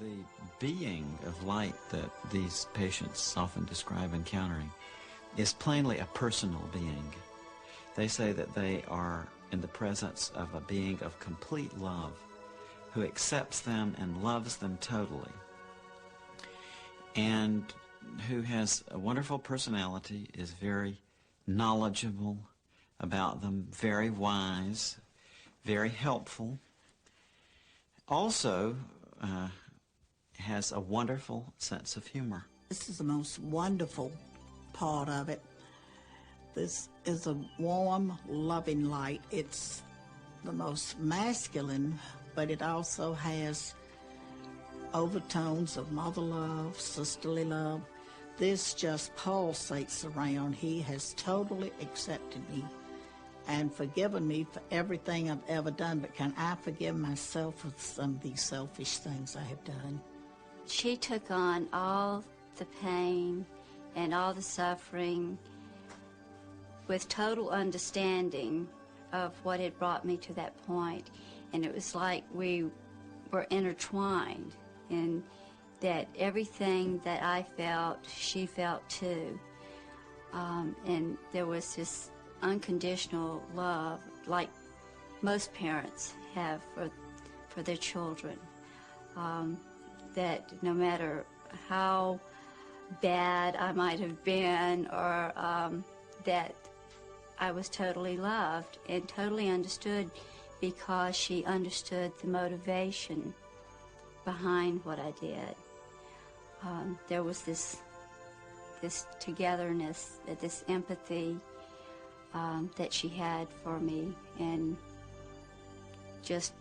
The being of light that these patients often describe encountering is plainly a personal being. They say that they are in the presence of a being of complete love who accepts them and loves them totally, and who has a wonderful personality, is very knowledgeable about them, very wise, very helpful, also has a wonderful sense of humor. This is the most wonderful part of it. This is a warm, loving light. It's the most masculine, but it also has overtones of mother love, sisterly love. This just pulsates around. He has totally accepted me and forgiven me for everything I've ever done, but can I forgive myself for some of these selfish things I have done? She took on all the pain and all the suffering with total understanding of what had brought me to that point. And it was like we were intertwined, and that everything that I felt, she felt too. And there was this unconditional love, like most parents have for their children, that no matter how bad I might have been, or that I was totally loved and totally understood, because she understood the motivation behind what I did. There was this togetherness, this empathy that she had for me, and just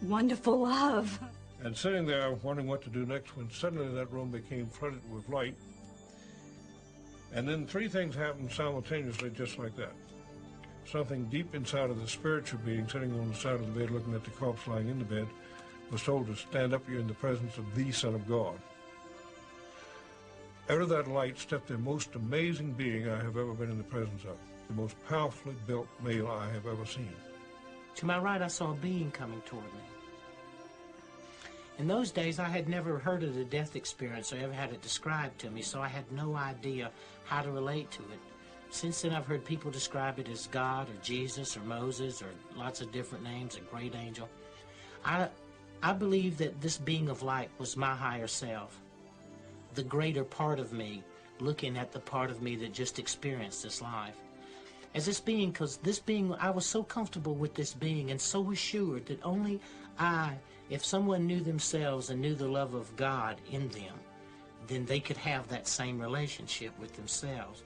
wonderful love. And sitting there wondering what to do next, when suddenly that room became flooded with light. And then three things happened simultaneously, just like that. Something deep inside of the spiritual being sitting on the side of the bed looking at the corpse lying in the bed was told to stand up. You're in the presence of the Son of God. Out of that light stepped the most amazing being I have ever been in the presence of, the most powerfully built male I have ever seen. To my right, I saw a being coming toward me. In those days, I had never heard of the death experience or ever had it described to me, so I had no idea how to relate to it. Since then, I've heard people describe it as God or Jesus or Moses or lots of different names, a great angel. I believe that this being of light was my higher self, the greater part of me, looking at the part of me that just experienced this life. As this being, because this being, I was so comfortable with this being and so assured that only if someone knew themselves and knew the love of God in them, then they could have that same relationship with themselves.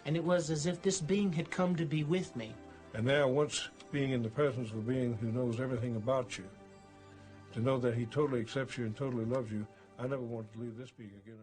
And it was as if this being had come to be with me. And now, once being in the presence of a being who knows everything about you, to know that he totally accepts you and totally loves you, I never wanted to leave this being again.